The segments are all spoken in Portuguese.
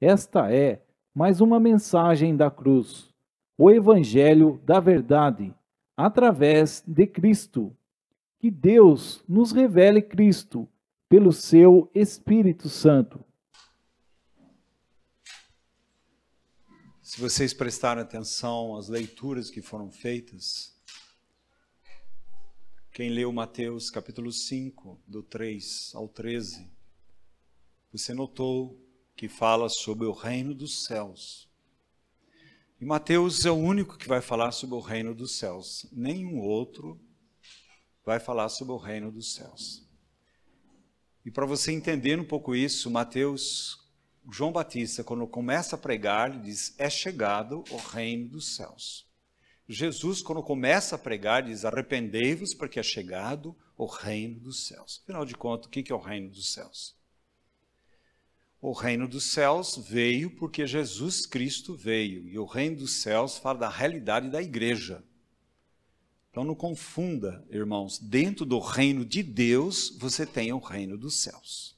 Esta é mais uma mensagem da cruz, o Evangelho da verdade, através de Cristo. Que Deus nos revele Cristo pelo seu Espírito Santo. Se vocês prestarem atenção às leituras que foram feitas, quem leu Mateus capítulo 5, do 3 ao 13, você notou que fala sobre o reino dos céus. E Mateus é o único que vai falar sobre o reino dos céus. Nenhum outro vai falar sobre o reino dos céus. E para você entender um pouco isso, João Batista, quando começa a pregar, ele diz, é chegado o reino dos céus. Jesus, quando começa a pregar, diz, arrependei-vos porque é chegado o reino dos céus. Afinal de contas, o que é o reino dos céus? O reino dos céus veio porque Jesus Cristo veio. E o reino dos céus fala da realidade da igreja. Então não confunda, irmãos, dentro do reino de Deus, você tem o reino dos céus.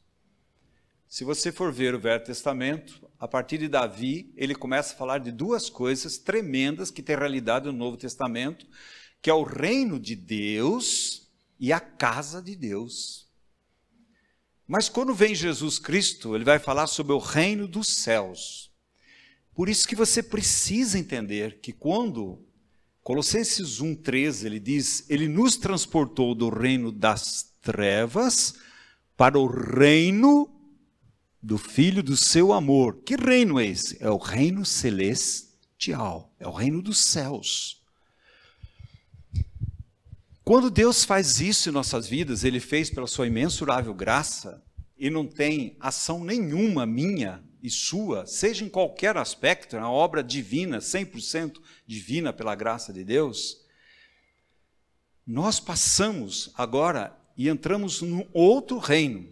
Se você for ver o Velho Testamento, a partir de Davi, ele começa a falar de duas coisas tremendas que tem realidade no Novo Testamento, que é o reino de Deus e a casa de Deus. Mas quando vem Jesus Cristo, ele vai falar sobre o reino dos céus. Por isso que você precisa entender que quando Colossenses 1,13, ele diz, ele nos transportou do reino das trevas para o reino do Filho do seu amor. Que reino é esse? É o reino celestial, é o reino dos céus. Quando Deus faz isso em nossas vidas, ele fez pela sua imensurável graça, e não tem ação nenhuma minha e sua, seja em qualquer aspecto, é uma obra divina, 100% divina pela graça de Deus, nós passamos agora e entramos num outro reino.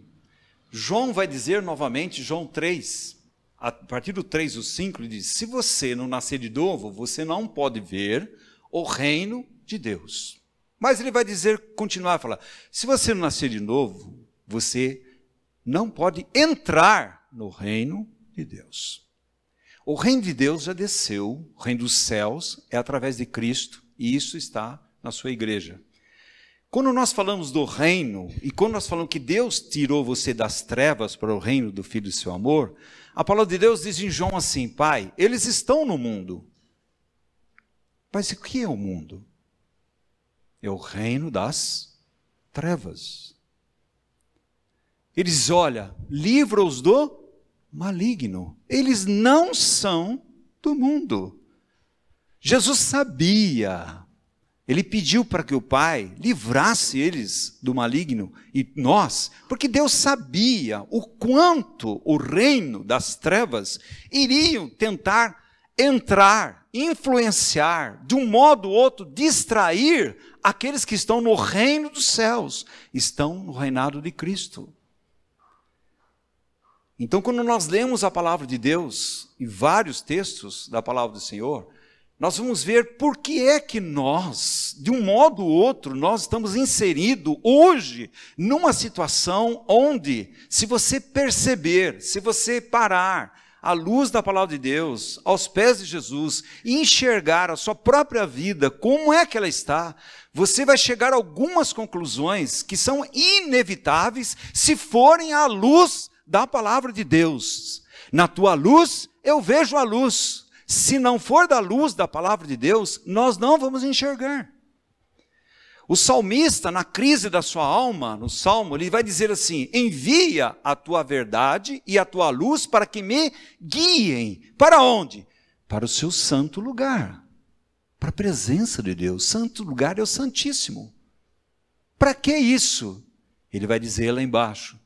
João vai dizer novamente, João 3, a partir do 3 ou 5, ele diz, se você não nascer de novo, você não pode ver o reino de Deus. Mas ele vai dizer, continuar a falar, se você não nascer de novo, você não pode entrar no reino de Deus. O reino de Deus já desceu, o reino dos céus é através de Cristo, e isso está na sua igreja. Quando nós falamos do reino, e quando nós falamos que Deus tirou você das trevas para o reino do Filho do seu amor, a palavra de Deus diz em João assim, Pai, eles estão no mundo. Mas o que é o mundo? É o reino das trevas. Ele diz, olha, livra-os do maligno. Eles não são do mundo. Jesus sabia. Ele pediu para que o Pai livrasse eles do maligno e nós, porque Deus sabia o quanto o reino das trevas iriam tentar entrar, influenciar, de um modo ou outro, distrair aqueles que estão no reino dos céus, estão no reinado de Cristo. Então, quando nós lemos a palavra de Deus, e vários textos da palavra do Senhor, nós vamos ver por que é que nós, de um modo ou outro, nós estamos inseridos hoje numa situação onde, se você perceber, se você parar à luz da palavra de Deus, aos pés de Jesus, e enxergar a sua própria vida, como é que ela está, você vai chegar a algumas conclusões que são inevitáveis se forem à luz da palavra de Deus. Na tua luz, eu vejo a luz. Se não for da luz da palavra de Deus, nós não vamos enxergar. O salmista, na crise da sua alma, no Salmo, ele vai dizer assim, envia a tua verdade e a tua luz para que me guiem. Para onde? Para o seu santo lugar. Para a presença de Deus. Santo lugar é o Santíssimo. Para que isso? Ele vai dizer lá embaixo,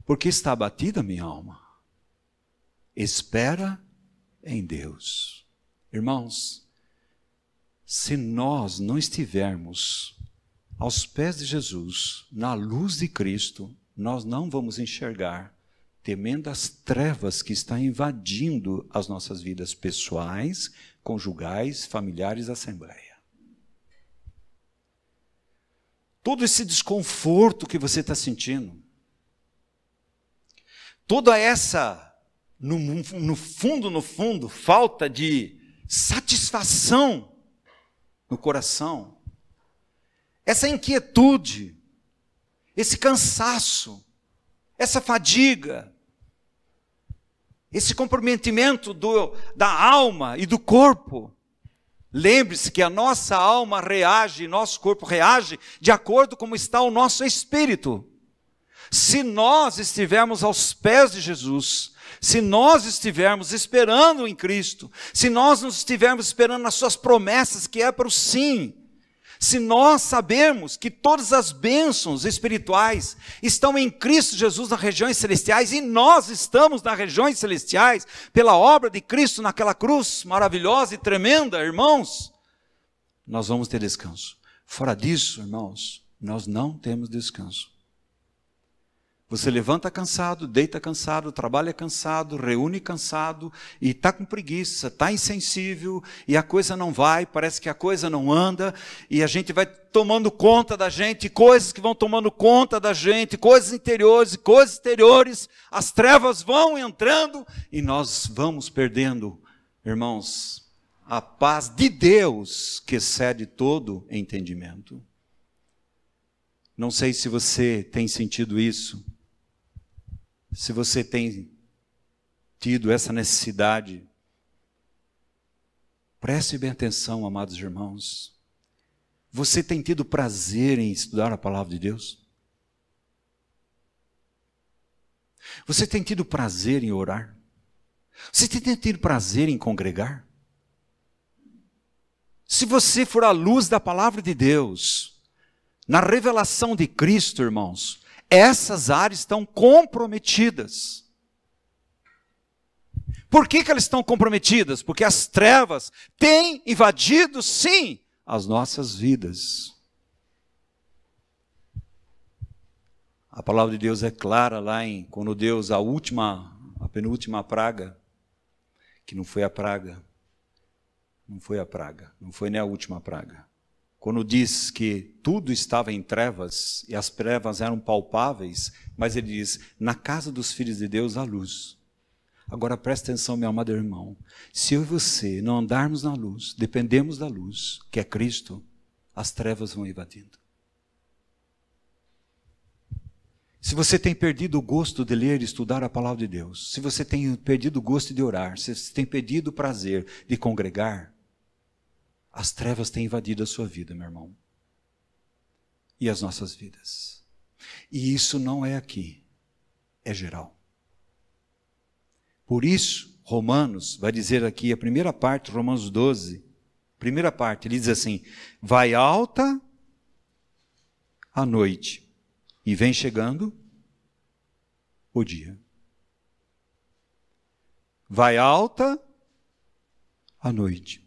porque está abatida a minha alma. Espera em Deus. Irmãos, se nós não estivermos aos pés de Jesus, na luz de Cristo, nós não vamos enxergar, temendo as trevas que estão invadindo as nossas vidas pessoais, conjugais, familiares, assembleia. Todo esse desconforto que você está sentindo, toda essa no fundo, falta de satisfação no coração. Essa inquietude, esse cansaço, essa fadiga, esse comprometimento da alma e do corpo. Lembre-se que a nossa alma reage, nosso corpo reage de acordo com como está o nosso espírito. Se nós estivermos aos pés de Jesus, se nós estivermos esperando em Cristo, se nós não estivermos esperando nas suas promessas, que é para o sim, se nós sabemos que todas as bênçãos espirituais estão em Cristo Jesus nas regiões celestiais, e nós estamos nas regiões celestiais, pela obra de Cristo naquela cruz maravilhosa e tremenda, irmãos, nós vamos ter descanso. Fora disso, irmãos, nós não temos descanso. Você levanta cansado, deita cansado, trabalha cansado, reúne cansado, e está com preguiça, está insensível, e a coisa não vai, parece que a coisa não anda, e a gente vai tomando conta da gente, coisas que vão tomando conta da gente, coisas interiores e coisas exteriores, as trevas vão entrando, e nós vamos perdendo, irmãos, a paz de Deus, que excede todo entendimento. Não sei se você tem sentido isso, se você tem tido essa necessidade. Preste bem atenção, amados irmãos. Você tem tido prazer em estudar a palavra de Deus? Você tem tido prazer em orar? Você tem tido prazer em congregar? Se você for à luz da palavra de Deus, na revelação de Cristo, irmãos, essas áreas estão comprometidas. Por que elas estão comprometidas? Porque as trevas têm invadido, sim, as nossas vidas. A palavra de Deus é clara lá quando Deus, a penúltima praga, que não foi a praga, não foi nem a última praga. Quando diz que tudo estava em trevas, e as trevas eram palpáveis, mas ele diz, na casa dos filhos de Deus há luz. Agora presta atenção, meu amado irmão, se eu e você não andarmos na luz, dependemos da luz, que é Cristo, as trevas vão invadindo. Se você tem perdido o gosto de ler e estudar a palavra de Deus, se você tem perdido o gosto de orar, se você tem perdido o prazer de congregar, as trevas têm invadido a sua vida, meu irmão, e as nossas vidas. E isso não é aqui, é geral. Por isso, Romanos vai dizer aqui, a primeira parte, Romanos 12, primeira parte, ele diz assim, vai alta a noite, e vem chegando o dia. Vai alta a noite.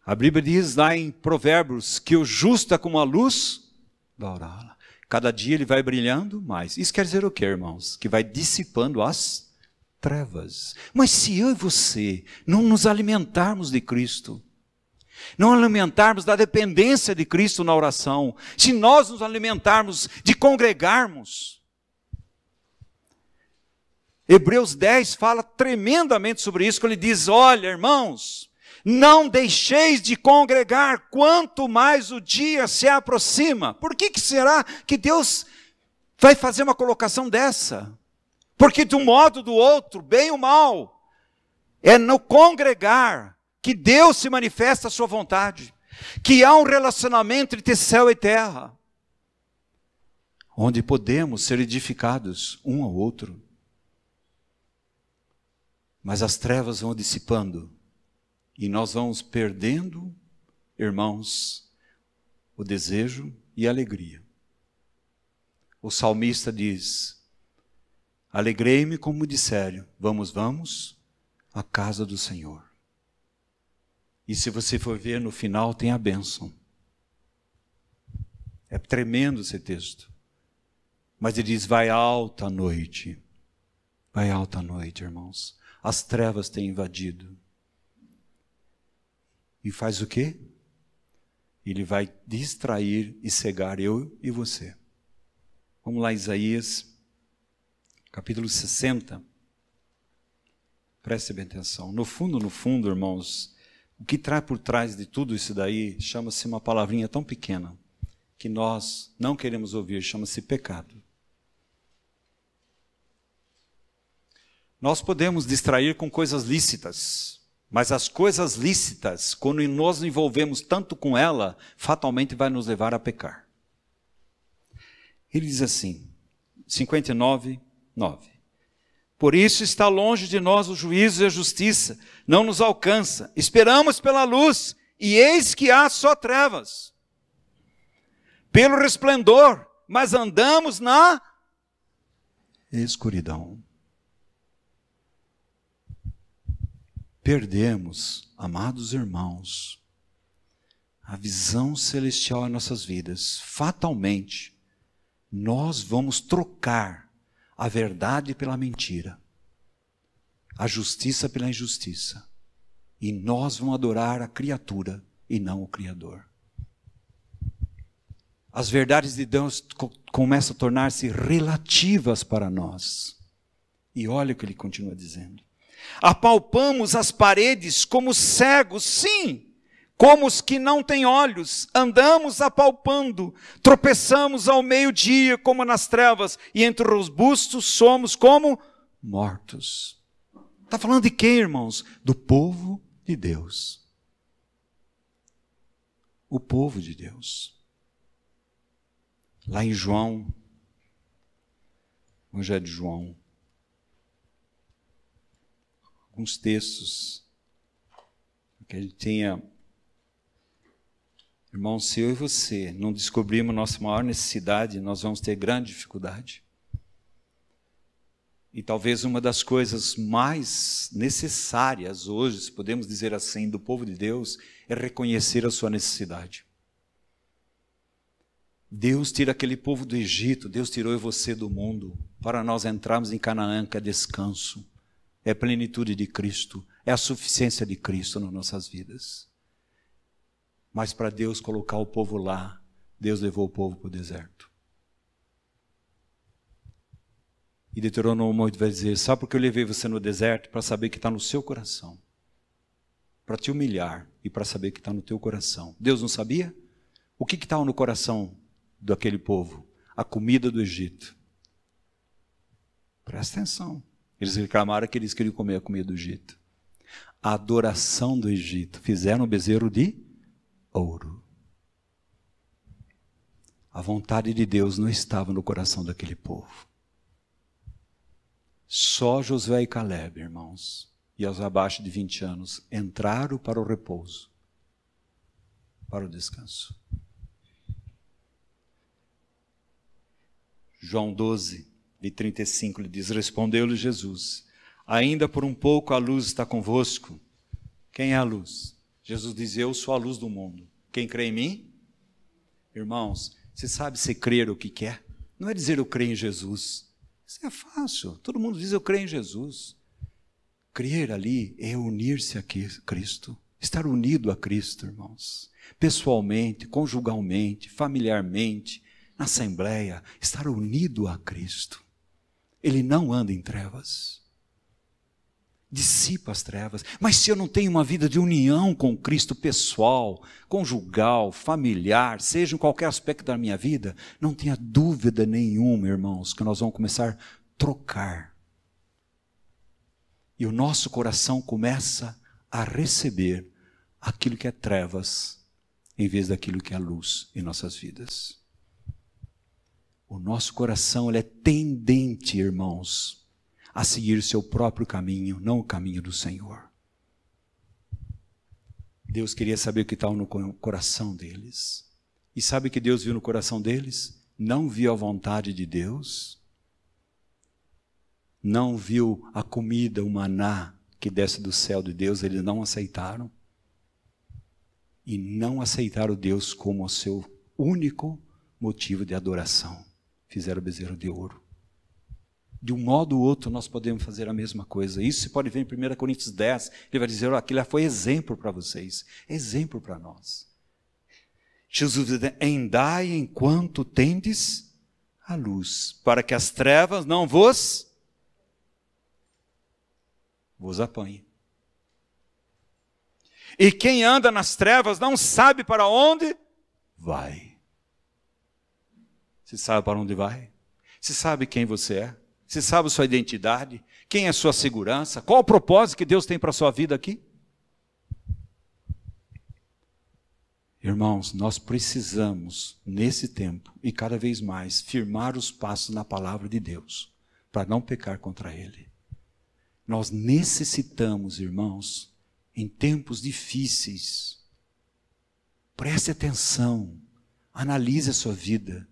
A Bíblia diz lá em Provérbios que o justo é como a luz da aurora. Cada dia ele vai brilhando mais. Isso quer dizer o quê, irmãos? Que vai dissipando as trevas. Mas se eu e você não nos alimentarmos de Cristo, não alimentarmos da dependência de Cristo na oração, se nós nos alimentarmos de congregarmos, Hebreus 10 fala tremendamente sobre isso, quando ele diz, olha, irmãos, não deixeis de congregar, quanto mais o dia se aproxima. Por que será que Deus vai fazer uma colocação dessa? Porque de um modo ou do outro, bem ou mal, é no congregar que Deus se manifesta a sua vontade, que há um relacionamento entre céu e terra, onde podemos ser edificados um ao outro. Mas as trevas vão dissipando, e nós vamos perdendo, irmãos, o desejo e a alegria. O salmista diz, alegrei-me como disseram, vamos à casa do Senhor. E se você for ver no final, tem a bênção. É tremendo esse texto. Mas ele diz, vai alta a noite. Vai alta a noite, irmãos. As trevas têm invadido. E faz o quê? Ele vai distrair e cegar eu e você. Vamos lá, Isaías, capítulo 60. Preste bem atenção. No fundo, irmãos, o que traz por trás de tudo isso daí chama-se uma palavrinha tão pequena que nós não queremos ouvir, chama-se pecado. Nós podemos distrair com coisas lícitas, mas as coisas lícitas, quando nós nos envolvemos tanto com ela, fatalmente vai nos levar a pecar. Ele diz assim, 59, 9. Por isso está longe de nós o juízo e a justiça, não nos alcança. Esperamos pela luz, e eis que há só trevas. Pelo resplendor, mas andamos na escuridão. Perdemos, amados irmãos, a visão celestial em nossas vidas. Fatalmente, nós vamos trocar a verdade pela mentira, a justiça pela injustiça, e nós vamos adorar a criatura e não o Criador. As verdades de Deus começam a tornar-se relativas para nós. E olha o que ele continua dizendo. Apalpamos as paredes como cegos, sim, como os que não têm olhos, andamos apalpando, tropeçamos ao meio-dia como nas trevas, e entre os bustos somos como mortos. Está falando de quem, irmãos? Do povo de Deus. O povo de Deus. Lá em João, Evangelho de João, alguns textos que a gente tenha. Irmãos, se eu e você não descobrirmos nossa maior necessidade, nós vamos ter grande dificuldade. E talvez uma das coisas mais necessárias hoje, se podemos dizer assim, do povo de Deus, é reconhecer a sua necessidade. Deus tira aquele povo do Egito, Deus tirou eu e você do mundo, para nós entrarmos em Canaã, que é descanso, é a plenitude de Cristo, é a suficiência de Cristo nas nossas vidas. Mas para Deus colocar o povo lá, Deus levou o povo para o deserto. E Deuteronômio vai dizer, sabe por que eu levei você no deserto? Para saber que está no seu coração. Para te humilhar e para saber que está no teu coração. Deus não sabia? O que estava no coração daquele povo? A comida do Egito. Presta atenção. Eles reclamaram que eles queriam comer a comida do Egito. A adoração do Egito. Fizeram um bezerro de ouro. A vontade de Deus não estava no coração daquele povo. Só Josué e Caleb, irmãos, e aos abaixo de 20 anos, entraram para o repouso, para o descanso. João 12, de 35, ele diz, respondeu-lhe Jesus, ainda por um pouco a luz está convosco. Quem é a luz? Jesus diz, eu sou a luz do mundo. Quem crê em mim? Irmãos, você sabe se crer o que quer? Não é dizer eu creio em Jesus. Isso é fácil. Todo mundo diz eu creio em Jesus. Crer ali é unir-se a Cristo. Estar unido a Cristo, irmãos. Pessoalmente, conjugalmente, familiarmente, na assembleia. Estar unido a Cristo. Ele não anda em trevas. Dissipa as trevas. Mas se eu não tenho uma vida de união com Cristo pessoal, conjugal, familiar, seja em qualquer aspecto da minha vida, não tenha dúvida nenhuma, irmãos, que nós vamos começar a trocar. E o nosso coração começa a receber aquilo que é trevas, em vez daquilo que é luz em nossas vidas. O nosso coração ele é tendente, irmãos, a seguir seu próprio caminho, não o caminho do Senhor. Deus queria saber o que estava no coração deles. E sabe o que Deus viu no coração deles? Não viu a vontade de Deus, não viu a comida, o maná que desce do céu de Deus, eles não aceitaram. E não aceitaram Deus como o seu único motivo de adoração. Fizeram o bezerro de ouro. De um modo ou outro, nós podemos fazer a mesma coisa. Isso você pode ver em 1 Coríntios 10. Ele vai dizer, aquilo foi exemplo para vocês. Exemplo para nós. Jesus diz, andai enquanto tendes a luz, para que as trevas não vos vos apanhe. E quem anda nas trevas não sabe para onde vai. Você sabe para onde vai? Você sabe quem você é? Você sabe a sua identidade? Quem é a sua segurança? Qual o propósito que Deus tem para a sua vida aqui? Irmãos, nós precisamos, nesse tempo, e cada vez mais, firmar os passos na palavra de Deus, para não pecar contra Ele. Nós necessitamos, irmãos, em tempos difíceis, preste atenção, analise a sua vida,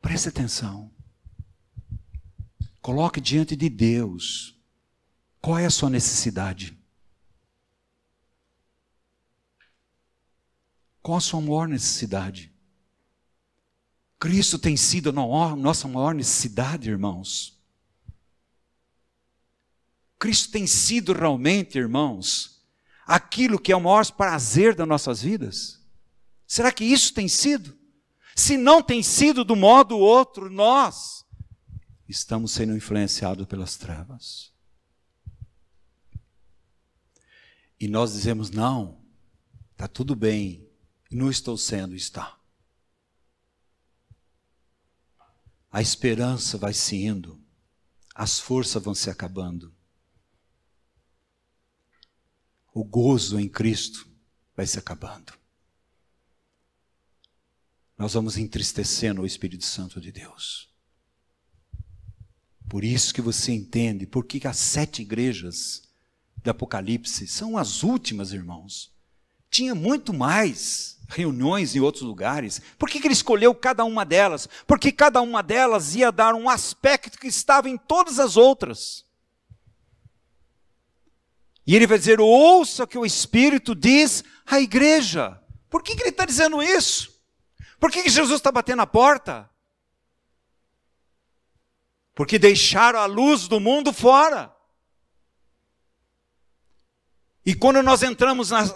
preste atenção. Coloque diante de Deus, qual é a sua necessidade? Qual a sua maior necessidade? Cristo tem sido a nossa maior necessidade, irmãos. Cristo tem sido realmente, irmãos, aquilo que é o maior prazer das nossas vidas? Será que isso tem sido? Se não tem sido do modo ou outro, nós estamos sendo influenciados pelas trevas. E nós dizemos, não, está tudo bem, não estou sendo, está. A esperança vai se indo, as forças vão se acabando. O gozo em Cristo vai se acabando. Nós vamos entristecendo o Espírito Santo de Deus. Por isso que você entende, porque as 7 igrejas do Apocalipse são as últimas, irmãos. Tinha muito mais reuniões em outros lugares. Por que ele escolheu cada uma delas? Porque cada uma delas ia dar um aspecto que estava em todas as outras. E ele vai dizer, ouça o que o Espírito diz à igreja. Por que ele está dizendo isso? Por que Jesus está batendo a porta? Porque deixaram a luz do mundo fora. E quando nós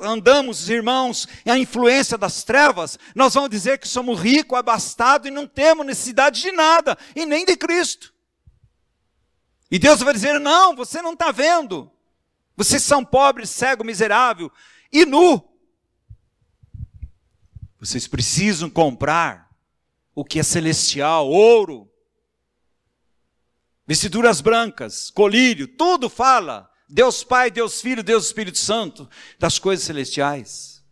andamos, irmãos, a influência das trevas, nós vamos dizer que somos ricos, abastados e não temos necessidade de nada, e nem de Cristo. E Deus vai dizer, não, você não está vendo. Vocês são pobres, cego, miserável e nu. Vocês precisam comprar o que é celestial, ouro, vestiduras brancas, colírio, tudo fala. Deus Pai, Deus Filho, Deus Espírito Santo, das coisas celestiais.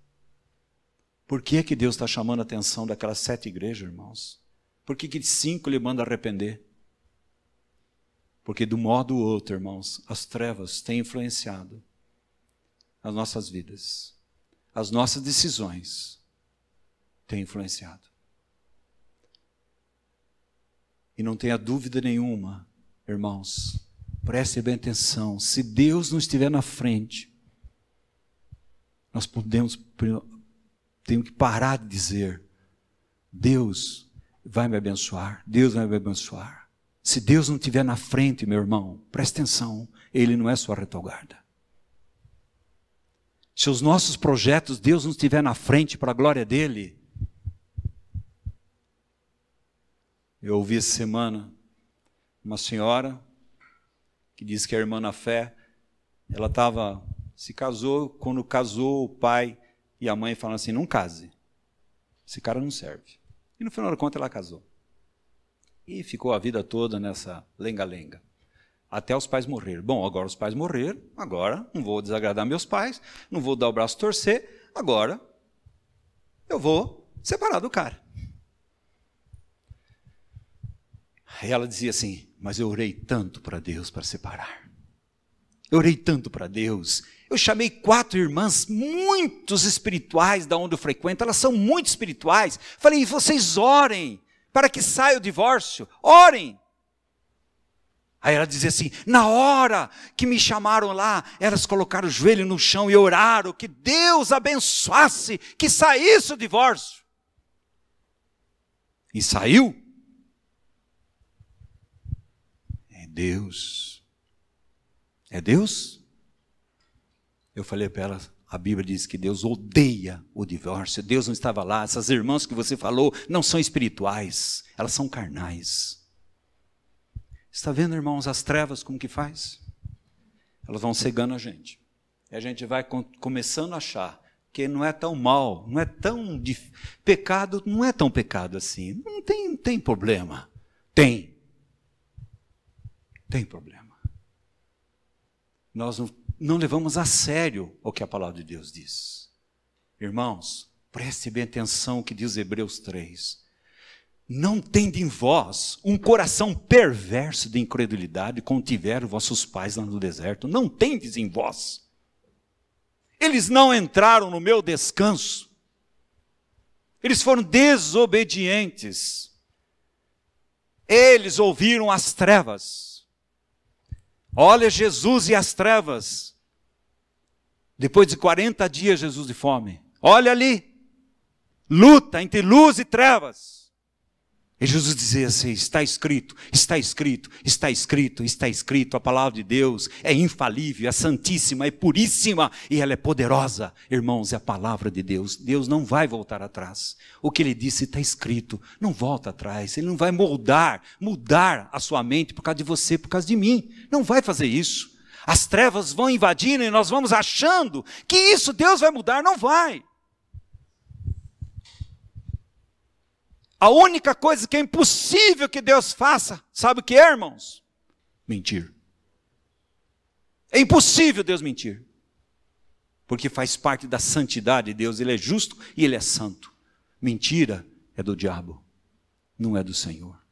Por que que Deus está chamando a atenção daquelas 7 igrejas, irmãos? Por que que 5 ele manda arrepender? Porque do modo ou outro, irmãos, as trevas têm influenciado as nossas vidas. As nossas decisões têm influenciado. E não tenha dúvida nenhuma, irmãos, preste bem atenção, se Deus não estiver na frente, nós temos que parar de dizer, Deus vai me abençoar, Deus vai me abençoar. Se Deus não estiver na frente, meu irmão, preste atenção, Ele não é sua retaguarda. Se os nossos projetos, Deus não estiver na frente para a glória dEle. Eu ouvi essa semana uma senhora que disse que a irmã na fé, ela se casou, quando casou o pai e a mãe falaram assim, não case, esse cara não serve. E no final da conta ela casou. E ficou a vida toda nessa lenga-lenga. Até os pais morreram. Bom, agora os pais morreram, agora não vou desagradar meus pais, não vou dar o braço a torcer, agora eu vou separar do cara. Aí ela dizia assim, mas eu orei tanto para Deus para separar. Eu orei tanto para Deus. Eu chamei 4 irmãs muito espirituais da onde eu frequento, elas são muito espirituais. Falei, vocês orem para que saia o divórcio, orem. Aí ela dizia assim, na hora que me chamaram lá, elas colocaram o joelho no chão e oraram, que Deus abençoasse, que saísse o divórcio. E saiu. É Deus. É Deus? Eu falei para ela, a Bíblia diz que Deus odeia o divórcio. Deus não estava lá. Essas irmãs que você falou não são espirituais, elas são carnais. Está vendo, irmãos, as trevas como que faz? elas vão cegando a gente. E a gente vai começando a achar que não é tão mal, não é tão pecado, não é tão pecado assim. Não tem problema. Tem problema. Nós não levamos a sério o que a palavra de Deus diz. Irmãos, preste bem atenção o que diz Hebreus 3. Não tende em vós um coração perverso de incredulidade, como tiveram vossos pais lá no deserto. Não tendes em vós. Eles não entraram no meu descanso. Eles foram desobedientes. Eles ouviram as trevas. Olha Jesus e as trevas. Depois de 40 dias, Jesus de fome. Olha ali. Luta entre luz e trevas. E Jesus dizia assim, está escrito, está escrito, está escrito, está escrito. A palavra de Deus é infalível, é santíssima, é puríssima e ela é poderosa. Irmãos, é a palavra de Deus. Deus não vai voltar atrás. O que ele disse está escrito, não volta atrás. Ele não vai mudar a sua mente por causa de você, por causa de mim. Não vai fazer isso. As trevas vão invadindo e nós vamos achando que isso Deus vai mudar. Não vai. A única coisa que é impossível que Deus faça, sabe o que é, irmãos? Mentir. É impossível Deus mentir. Porque faz parte da santidade de Deus. Ele é justo e Ele é santo. Mentira é do diabo, não é do Senhor.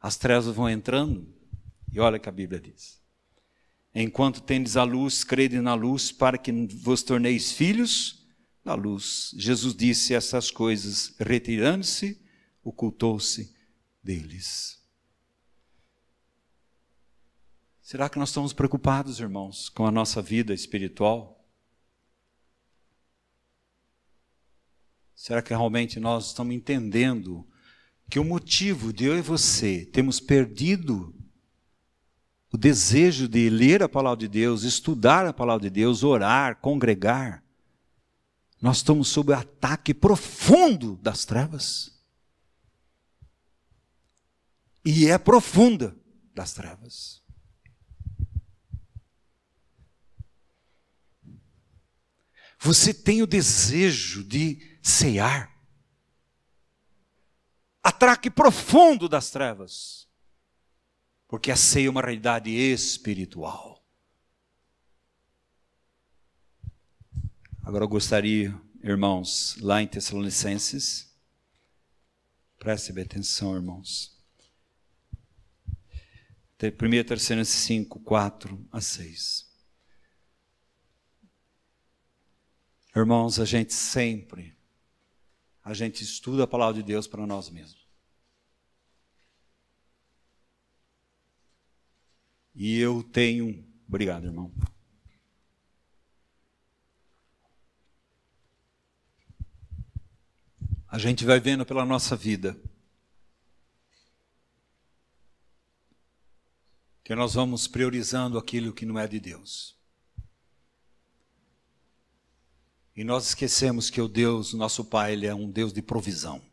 As trevas vão entrando e olha o que a Bíblia diz. Enquanto tendes a luz, crede na luz para que vos torneis filhos da luz. Jesus disse essas coisas, retirando-se, ocultou-se deles. Será que nós estamos preocupados, irmãos, com a nossa vida espiritual? Será que realmente nós estamos entendendo que o motivo de eu e você termos perdido o desejo de ler a palavra de Deus, estudar a palavra de Deus, orar, congregar, nós estamos sob o ataque profundo das trevas? E é profunda das trevas. Você tem o desejo de cear. Ataque profundo das trevas. Porque a ceia é uma realidade espiritual. Agora eu gostaria, irmãos, lá em Tessalonicenses, preste bem atenção, irmãos. 1 Tessalonicenses 5, 4 a 6. Irmãos, a gente estuda a palavra de Deus para nós mesmos. E eu tenho... Obrigado, irmão. A gente vai vendo pela nossa vida que nós vamos priorizando aquilo que não é de Deus. E nós esquecemos que o Deus, o nosso Pai, Ele é um Deus de provisão.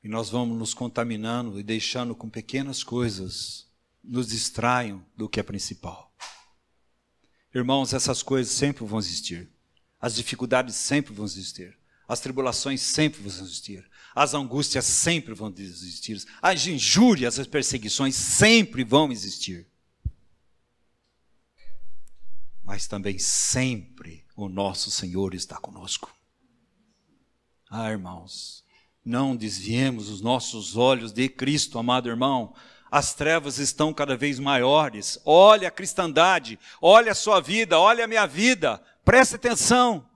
E nós vamos nos contaminando e deixando com pequenas coisas, nos distraiam do que é principal. Irmãos, essas coisas sempre vão existir. As dificuldades sempre vão existir. As tribulações sempre vão existir. As angústias sempre vão existir. As injúrias, as perseguições sempre vão existir. Mas também sempre o nosso Senhor está conosco. Ah, irmãos, não desviemos os nossos olhos de Cristo, amado irmão. As trevas estão cada vez maiores. Olha a cristandade, olha a sua vida, olha a minha vida. Preste atenção.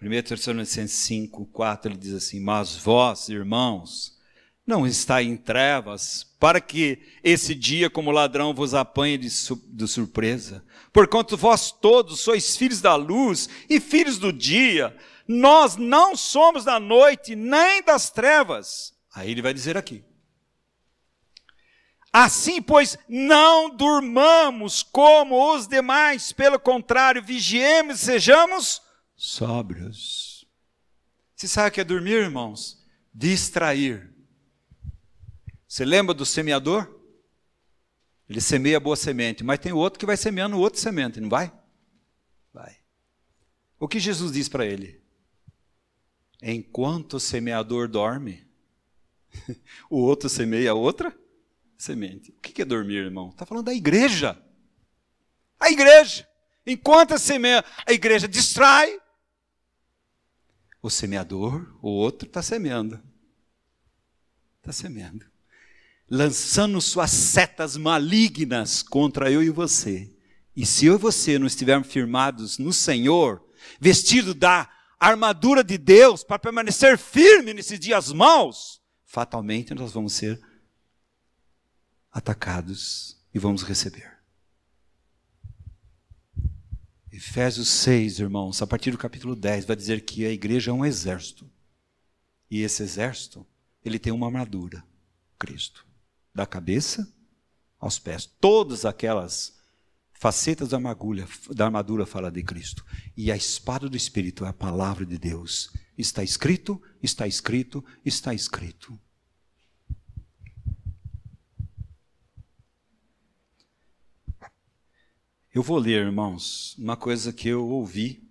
1 Tessalonicenses 5, 4, ele diz assim: mas vós, irmãos, não estáis em trevas, para que esse dia como ladrão vos apanhe de surpresa. Porquanto vós todos sois filhos da luz e filhos do dia. Nós não somos da noite nem das trevas. Aí ele vai dizer aqui: assim, pois, não durmamos como os demais, pelo contrário, vigiemos e sejamos sóbrios. Você sabe o que é dormir, irmãos? Distrair. Você lembra do semeador? Ele semeia a boa semente, mas tem outro que vai semeando outra semente, não vai? Vai. O que Jesus diz para ele? Enquanto o semeador dorme, o outro semeia outra semente. O que é dormir, irmão? Está falando da igreja. A igreja. Enquanto a igreja distrai, o semeador, o outro está semeando. Está semeando. Lançando suas setas malignas contra eu e você. E se eu e você não estivermos firmados no Senhor, vestido da armadura de Deus, para permanecer firme nesses dias maus, fatalmente nós vamos ser atacados e vamos receber. Efésios 6, irmãos, a partir do capítulo 10, vai dizer que a igreja é um exército. E esse exército, ele tem uma armadura, Cristo. Da cabeça aos pés. Todas aquelas facetas da armadura fala de Cristo. E a espada do Espírito é a palavra de Deus. Está escrito, está escrito, está escrito. Eu vou ler, irmãos, uma coisa que eu ouvi,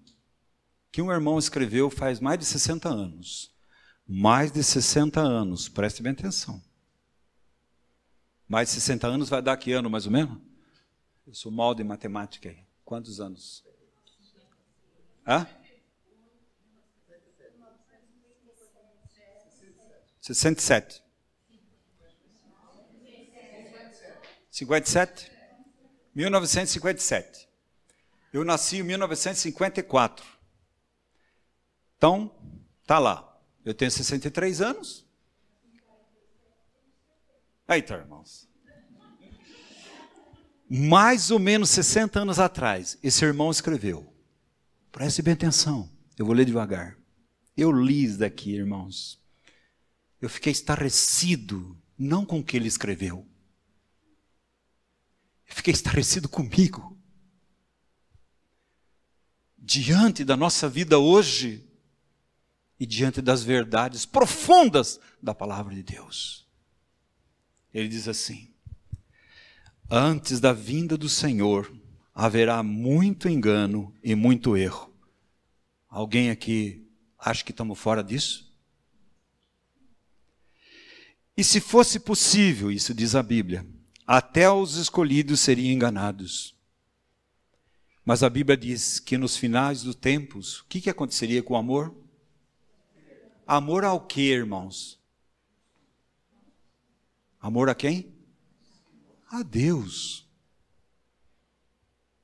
que um irmão escreveu faz mais de 60 anos. Mais de 60 anos, preste bem atenção. Mais de 60 anos vai dar que ano, mais ou menos? Eu sou mal de matemática aí. Quantos anos? Hã? 67. 57? 1957. Eu nasci em 1954. Então, tá lá. Eu tenho 63 anos. Aí tá, irmãos. Mais ou menos 60 anos atrás, esse irmão escreveu. Preste bem atenção. Eu vou ler devagar. Eu li isso daqui, irmãos. Eu fiquei estarrecido, não com o que ele escreveu. Eu fiquei estarrecido comigo. Diante da nossa vida hoje e diante das verdades profundas da palavra de Deus. Ele diz assim: antes da vinda do Senhor, haverá muito engano e muito erro. Alguém aqui acha que estamos fora disso? E se fosse possível, isso diz a Bíblia, até os escolhidos seriam enganados. Mas a Bíblia diz que nos finais dos tempos, o que aconteceria com o amor? Amor ao quê, irmãos? Amor a quem? A Deus.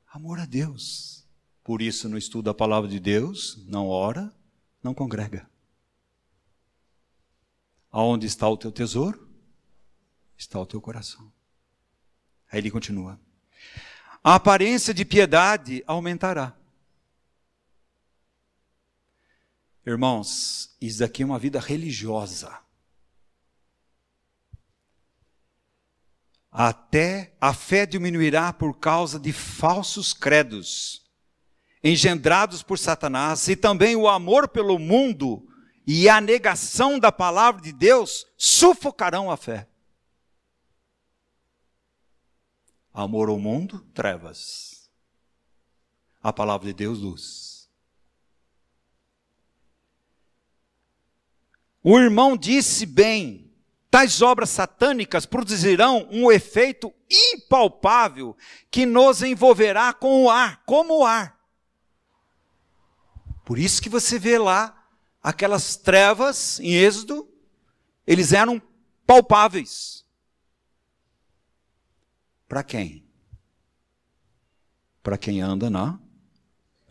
Amor a Deus. Por isso não estuda a palavra de Deus, não ora, não congrega. Aonde está o teu tesouro? Está o teu coração. Aí ele continua. A aparência de piedade aumentará. Irmãos, isso aqui é uma vida religiosa. Até a fé diminuirá por causa de falsos credos, engendrados por Satanás, e também o amor pelo mundo e a negação da palavra de Deus sufocarão a fé. Amor ao mundo, trevas. A palavra de Deus, luz. O irmão disse bem, tais obras satânicas produzirão um efeito impalpável que nos envolverá com o ar, como o ar. Por isso que você vê lá aquelas trevas em Êxodo, eles eram palpáveis. Para quem? Para quem anda na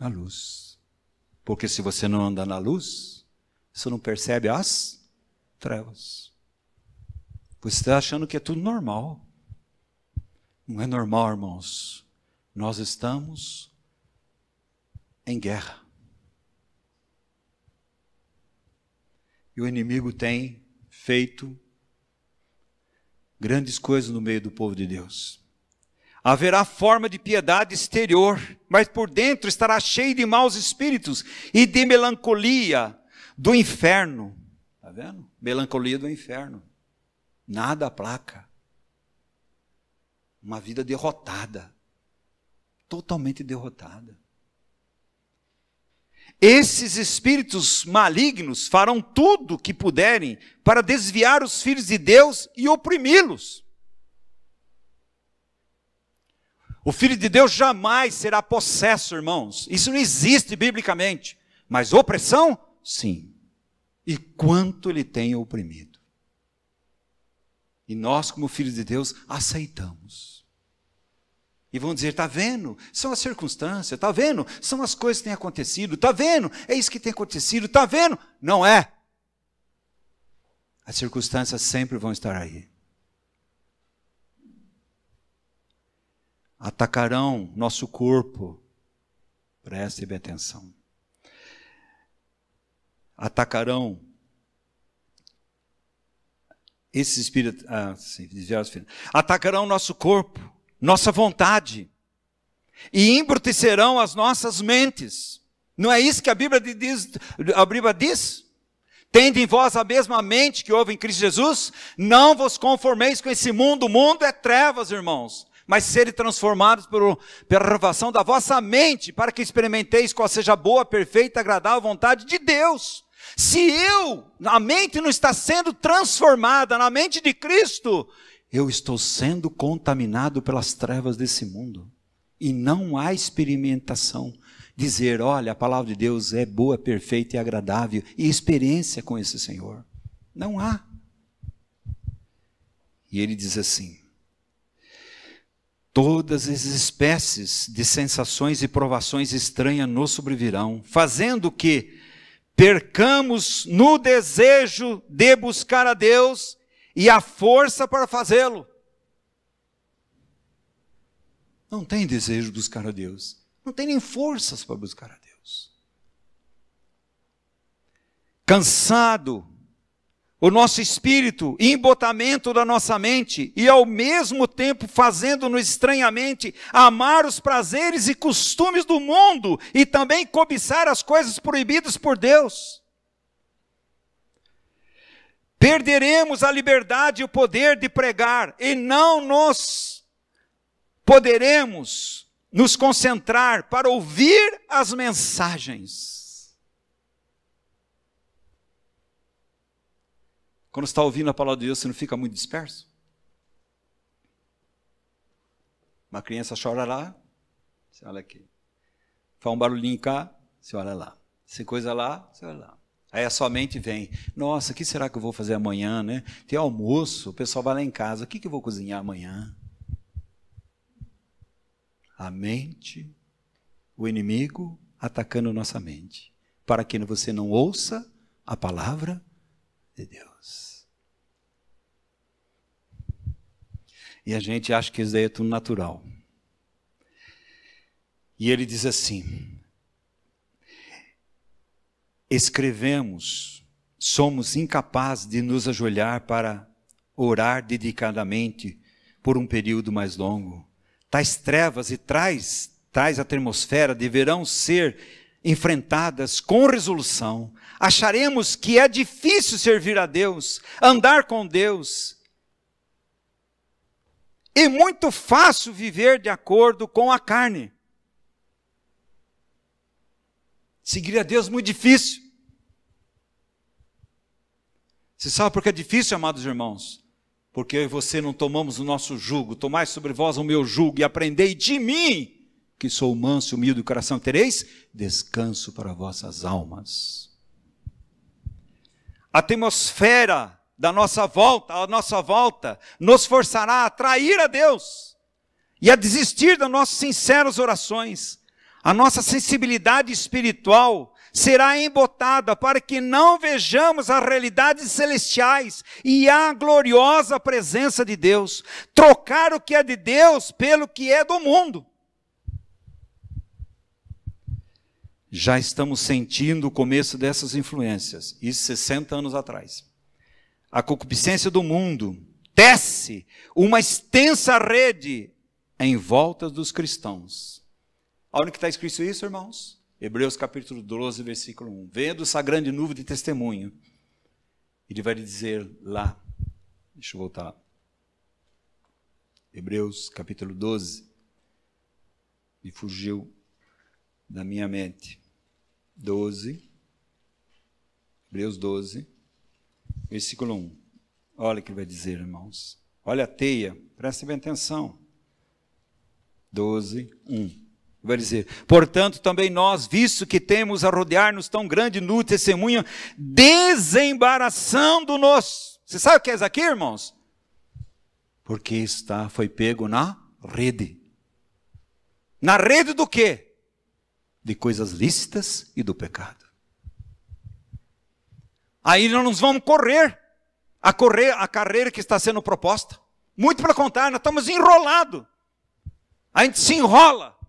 luz. Porque se você não anda na luz, você não percebe as trevas. Você está achando que é tudo normal. Não é normal, irmãos. Nós estamos em guerra. E o inimigo tem feito grandes coisas no meio do povo de Deus. Haverá forma de piedade exterior, mas por dentro estará cheio de maus espíritos e de melancolia do inferno. Está vendo? Melancolia do inferno. Nada aplaca. Uma vida derrotada. Totalmente derrotada. Esses espíritos malignos farão tudo o que puderem para desviar os filhos de Deus e oprimi-los. O filho de Deus jamais será possesso, irmãos. Isso não existe biblicamente. Mas opressão, sim. E quanto ele tem oprimido. E nós, como filhos de Deus, aceitamos. E vão dizer, está vendo? São as circunstâncias, está vendo? São as coisas que têm acontecido, está vendo? É isso que tem acontecido, está vendo? Não é. As circunstâncias sempre vão estar aí. Atacarão nosso corpo. Preste bem atenção. Atacarão esses espíritos. Atacarão nosso corpo, nossa vontade, e embrutecerão as nossas mentes. Não é isso que a Bíblia diz? Tende em vós a mesma mente que houve em Cristo Jesus? Não vos conformeis com esse mundo. O mundo é trevas, irmãos. Mas serem transformados pela renovação da vossa mente, para que experimenteis qual seja a boa, perfeita e agradável vontade de Deus. Se a mente não está sendo transformada na mente de Cristo, eu estou sendo contaminado pelas trevas desse mundo. E não há experimentação. Dizer, olha, a palavra de Deus é boa, perfeita e agradável, e experiência com esse Senhor. Não há. E ele diz assim, todas as espécies de sensações e provações estranhas nos sobrevirão, fazendo que percamos no desejo de buscar a Deus e a força para fazê-lo. Não tem desejo de buscar a Deus. Não tem nem forças para buscar a Deus. Cansado, o nosso espírito, embotamento da nossa mente, e ao mesmo tempo fazendo-nos estranhamente amar os prazeres e costumes do mundo, e também cobiçar as coisas proibidas por Deus. Perderemos a liberdade e o poder de pregar, e não poderemos nos concentrar para ouvir as mensagens. Quando você está ouvindo a palavra de Deus, você não fica muito disperso? Uma criança chora lá, você olha aqui. Faz um barulhinho cá, você olha lá. Se coisa lá, você olha lá. Aí a sua mente vem, nossa, o que será que eu vou fazer amanhã, né? Tem almoço, o pessoal vai lá em casa, o que eu vou cozinhar amanhã? A mente, o inimigo atacando nossa mente, para que você não ouça a palavra de Deus. E a gente acha que isso daí é tudo natural. E ele diz assim, escrevemos, somos incapazes de nos ajoelhar para orar dedicadamente por um período mais longo. Tais trevas e tais atmosfera deverão ser enfrentadas com resolução. Acharemos que é difícil servir a Deus, andar com Deus. E muito fácil viver de acordo com a carne. Seguir a Deus é muito difícil. Você sabe por que é difícil, amados irmãos? Porque eu e você não tomamos o nosso jugo. Tomai sobre vós o meu jugo e aprendei de mim, que sou manso e humilde de coração, tereis descanso para vossas almas. A atmosfera da nossa volta, nos forçará a trair a Deus e a desistir das nossas sinceras orações. A nossa sensibilidade espiritual será embotada para que não vejamos as realidades celestiais e a gloriosa presença de Deus. Trocar o que é de Deus pelo que é do mundo. Já estamos sentindo o começo dessas influências, isso 60 anos atrás. A concupiscência do mundo tece uma extensa rede em volta dos cristãos. Onde que está escrito isso, irmãos? Hebreus capítulo 12, versículo 1. Vendo essa grande nuvem de testemunho, ele vai dizer lá, Deixa eu voltar lá. Hebreus capítulo 12. Me fugiu da minha mente. 12. Hebreus 12. Versículo 1. Olha o que ele vai dizer, irmãos. Olha a teia. Prestem bem atenção. 12, 1. Vai dizer, portanto, também nós, visto que temos a rodear-nos tão grande nuvem de testemunha, desembaraçando-nos. Você sabe o que é isso aqui, irmãos? Porque foi pego na rede. Na rede do quê? De coisas lícitas e do pecado. Aí nós não vamos correr a carreira que está sendo proposta. Muito pelo contrário, nós estamos enrolados. A gente se enrola.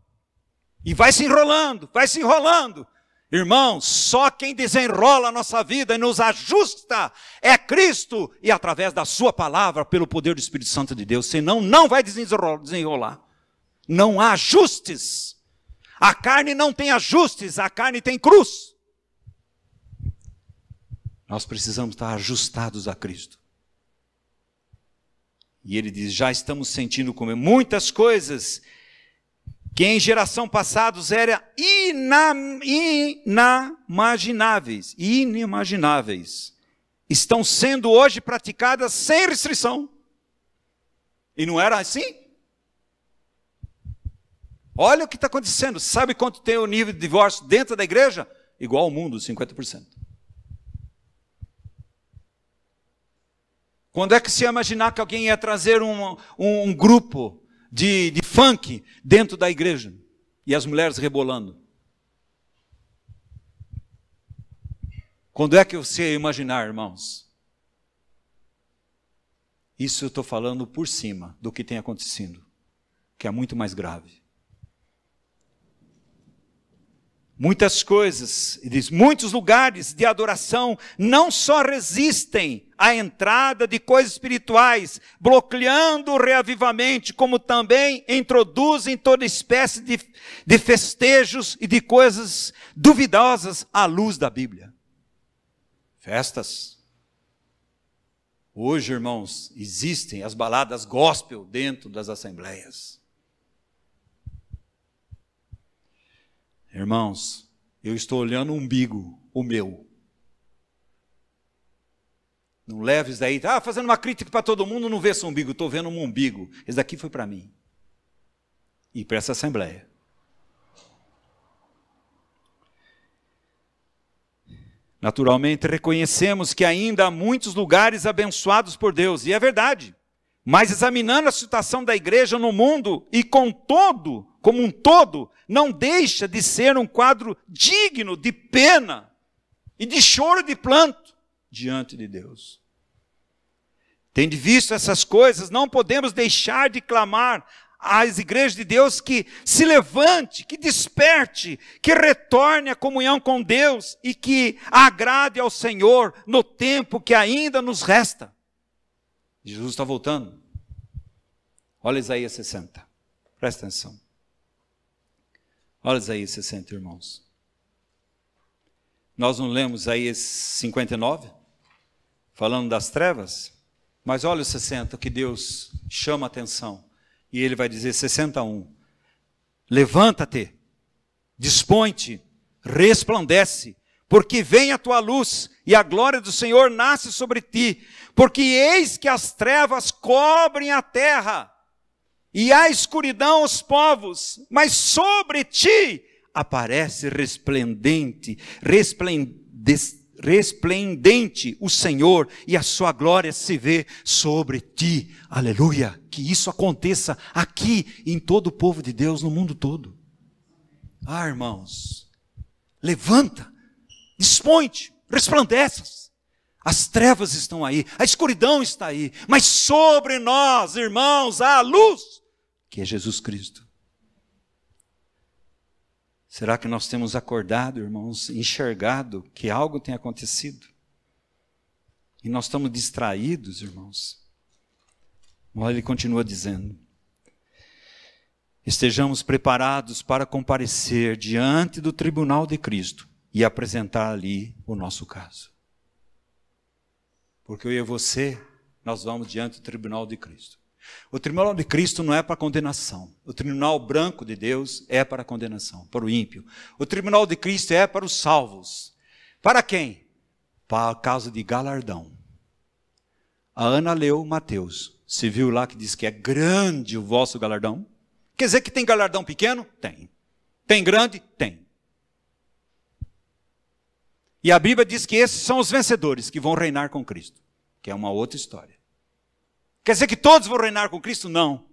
E vai se enrolando, vai se enrolando. Irmãos, só quem desenrola a nossa vida e nos ajusta é Cristo. E através da sua palavra, pelo poder do Espírito Santo de Deus. Senão não vai desenrolar. Não há ajustes. A carne não tem ajustes, a carne tem cruz. Nós precisamos estar ajustados a Cristo. E ele diz, já estamos sentindo como muitas coisas que em geração passados eram inimagináveis, estão sendo hoje praticadas sem restrição. E não era assim? Olha o que está acontecendo. Sabe quanto tem o nível de divórcio dentro da igreja? Igual ao mundo, 50%. Quando é que se ia imaginar que alguém ia trazer um grupo de funk dentro da igreja? E as mulheres rebolando. Quando é que você ia imaginar, irmãos? Isso eu estou falando por cima do que tem acontecido, que é muito mais grave. Muitas coisas, diz, muitos lugares de adoração não só resistem à entrada de coisas espirituais, bloqueando o reavivamento, como também introduzem toda espécie de festejos e de coisas duvidosas à luz da Bíblia. Festas. Hoje, irmãos, existem as baladas gospel dentro das assembleias. Irmãos, eu estou olhando o umbigo, o meu. Não leve isso daí, fazendo uma crítica para todo mundo, não vê esse umbigo, estou vendo um umbigo. Esse daqui foi para mim. E para essa assembleia. Naturalmente, reconhecemos que ainda há muitos lugares abençoados por Deus, e é verdade. Mas examinando a situação da igreja no mundo, e como um todo, não deixa de ser um quadro digno de pena e de choro de pranto diante de Deus. Tendo visto essas coisas, não podemos deixar de clamar às igrejas de Deus que se levante, que desperte, que retorne à comunhão com Deus e que agrade ao Senhor no tempo que ainda nos resta. Jesus está voltando. Olha Isaías 60. Presta atenção. Olha Isaías 60, irmãos. Nós não lemos Isaías 59, falando das trevas? Mas olha o 60, que Deus chama a atenção. E ele vai dizer, 61. Levanta-te, dispõe-te, resplandece, porque vem a tua luz, e a glória do Senhor nasce sobre ti. Porque eis que as trevas cobrem a terra, e a escuridão os povos, mas sobre ti aparece resplendente o Senhor, e a sua glória se vê sobre ti. Aleluia! Que isso aconteça aqui em todo o povo de Deus, no mundo todo. Irmãos, levanta, dispõe-te, resplandece. As trevas estão aí, a escuridão está aí, mas sobre nós, irmãos, há a luz, que é Jesus Cristo. Será que nós temos acordado, irmãos, enxergado que algo tem acontecido? E nós estamos distraídos, irmãos? Olha, ele continua dizendo, estejamos preparados para comparecer diante do tribunal de Cristo e apresentar ali o nosso caso. Porque eu e você nós vamos diante do tribunal de Cristo. O tribunal de Cristo não é para condenação. O tribunal branco de Deus é para condenação, para o ímpio. O tribunal de Cristo é para os salvos. Para quem? Para causa de galardão. A Ana leu Mateus. Você viu lá que diz que é grande o vosso galardão? Quer dizer que tem galardão pequeno? Tem. Tem grande? Tem. E a Bíblia diz que esses são os vencedores que vão reinar com Cristo, que é uma outra história. Quer dizer que todos vão reinar com Cristo? Não.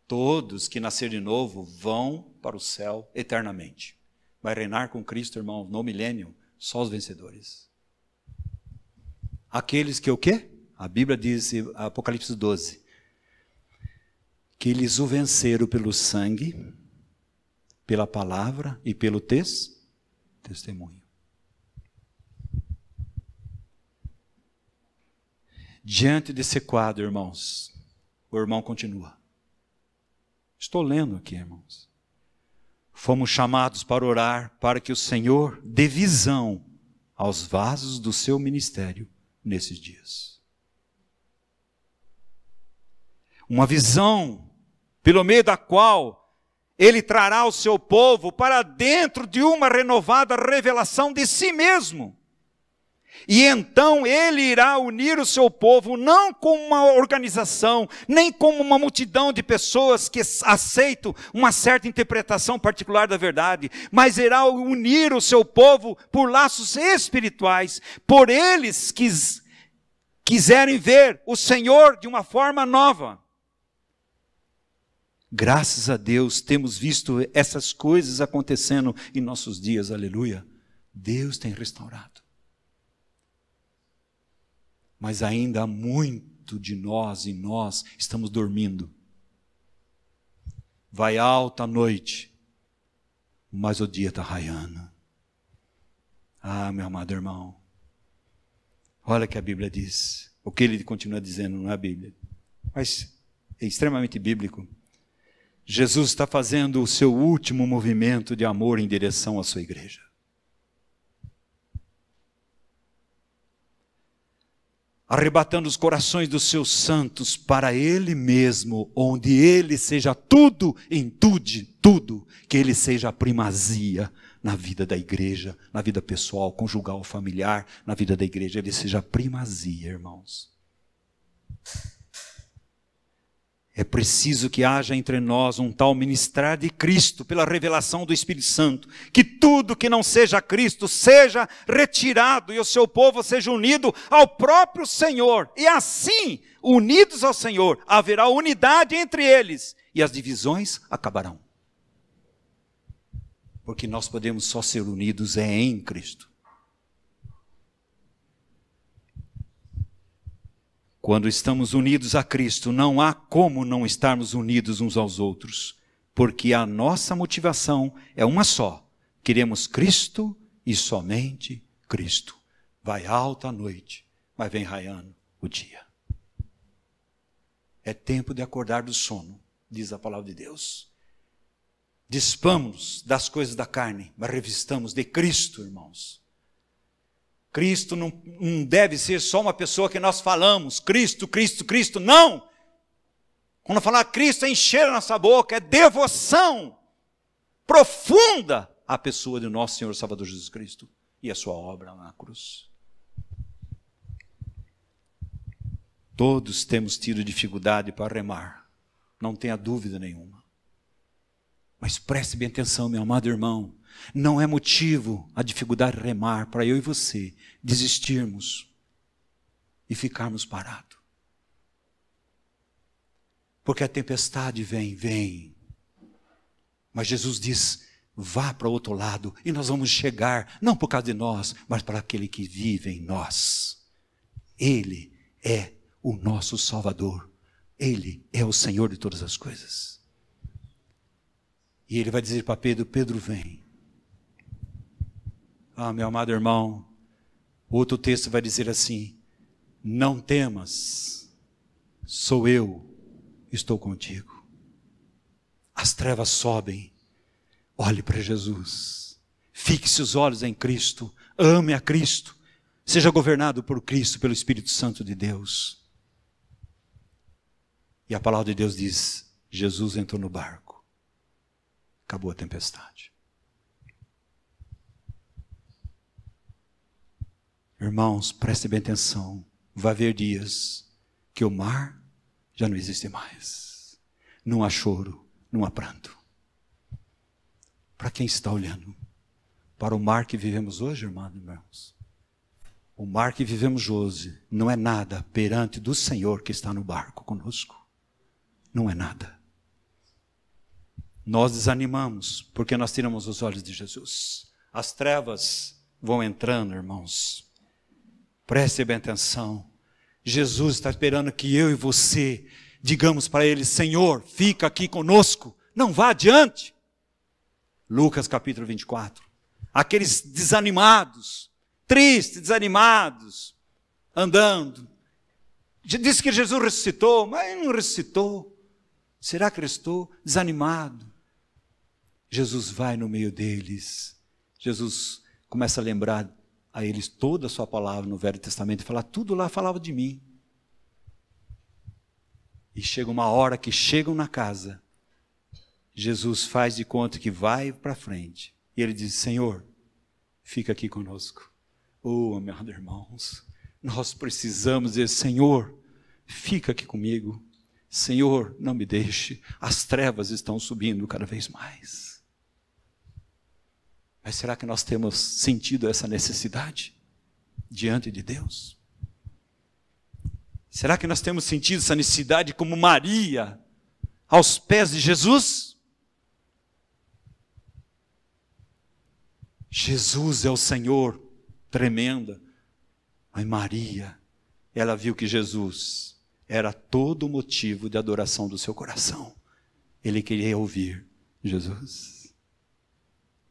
Todos que nasceram de novo vão para o céu eternamente. Vai reinar com Cristo, irmão, no milênio, só os vencedores. Aqueles que o quê? A Bíblia diz, Apocalipse 12, que eles o venceram pelo sangue, pela palavra e pelo testemunho. Diante desse quadro, irmãos, o irmão continua. Estou lendo aqui, irmãos. Fomos chamados para orar para que o Senhor dê visão aos vasos do seu ministério nesses dias. Uma visão pelo meio da qual Ele trará o seu povo para dentro de uma renovada revelação de si mesmo. E então Ele irá unir o seu povo não como uma organização, nem como uma multidão de pessoas que aceitam uma certa interpretação particular da verdade, mas irá unir o seu povo por laços espirituais, por eles que quiserem ver o Senhor de uma forma nova. Graças a Deus temos visto essas coisas acontecendo em nossos dias, aleluia. Deus tem restaurado. Mas ainda há muito de nós e nós estamos dormindo. Vai alta a noite, mas o dia está raiando. Ah, meu amado irmão, olha o que a Bíblia diz. O que ele continua dizendo não é a Bíblia, mas é extremamente bíblico. Jesus está fazendo o seu último movimento de amor em direção à sua igreja. Arrebatando os corações dos seus santos para Ele mesmo, onde Ele seja tudo em tudo, que Ele seja a primazia na vida da igreja, na vida pessoal, conjugal, familiar, na vida da igreja, Ele seja a primazia, irmãos. É preciso que haja entre nós um tal ministrar de Cristo pela revelação do Espírito Santo, que tudo que não seja Cristo seja retirado e o seu povo seja unido ao próprio Senhor. E assim, unidos ao Senhor, haverá unidade entre eles e as divisões acabarão. Porque nós podemos só ser unidos em Cristo. Quando estamos unidos a Cristo, não há como não estarmos unidos uns aos outros, porque a nossa motivação é uma só. Queremos Cristo e somente Cristo. Vai alta a noite, mas vem raiando o dia. É tempo de acordar do sono, diz a palavra de Deus. Despamos-nos das coisas da carne, mas revistamos de Cristo, irmãos. Cristo não deve ser só uma pessoa que nós falamos, Cristo, Cristo, Cristo, não! Quando falar Cristo é encher a nossa boca, é devoção profunda à pessoa de nosso Senhor Salvador Jesus Cristo e a sua obra na cruz. Todos temos tido dificuldade para remar, não tenha dúvida nenhuma. Mas preste bem atenção, meu amado irmão, não é motivo a dificuldade de remar para eu e você desistirmos e ficarmos parados. Porque a tempestade vem. Mas Jesus diz, vá para o outro lado e nós vamos chegar, não por causa de nós, mas para aquele que vive em nós. Ele é o nosso Salvador. Ele é o Senhor de todas as coisas. E ele vai dizer para Pedro, Pedro vem. Ah, meu amado irmão, outro texto vai dizer assim, não temas, sou eu, estou contigo. As trevas sobem, olhe para Jesus, fixe os olhos em Cristo, ame a Cristo, Seja governado por Cristo, pelo Espírito Santo de Deus. E a palavra de Deus diz, Jesus entrou no barco. Acabou a tempestade. Irmãos, prestem bem atenção. Vai haver dias que o mar já não existe mais. Não há choro, não há pranto. Para quem está olhando para o mar que vivemos hoje, irmãos, o mar que vivemos hoje não é nada perante do Senhor que está no barco conosco. Não é nada. Nós desanimamos porque nós tiramos os olhos de Jesus. As trevas vão entrando, irmãos. Preste bem atenção. Jesus está esperando que eu e você digamos para Ele, Senhor, fica aqui conosco, não vá adiante. Lucas capítulo 24. Aqueles desanimados, tristes, desanimados, andando. Diz que Jesus ressuscitou, mas não ressuscitou. Será que ressuscitou? Desanimado. Jesus vai no meio deles. Jesus começa a lembrar a eles toda a sua palavra no Velho Testamento e falar, tudo lá falava de mim. E chega uma hora que chegam na casa, Jesus faz de conta que vai para frente. E ele diz, Senhor, fica aqui conosco. Oh, meus irmãos, nós precisamos dizer, Senhor, fica aqui comigo. Senhor, não me deixe. As trevas estão subindo cada vez mais. Mas será que nós temos sentido essa necessidade diante de Deus? Será que nós temos sentido essa necessidade como Maria aos pés de Jesus? Jesus é o Senhor, tremenda. Mas Maria, ela viu que Jesus era todo o motivo de adoração do seu coração. Ele queria ouvir Jesus.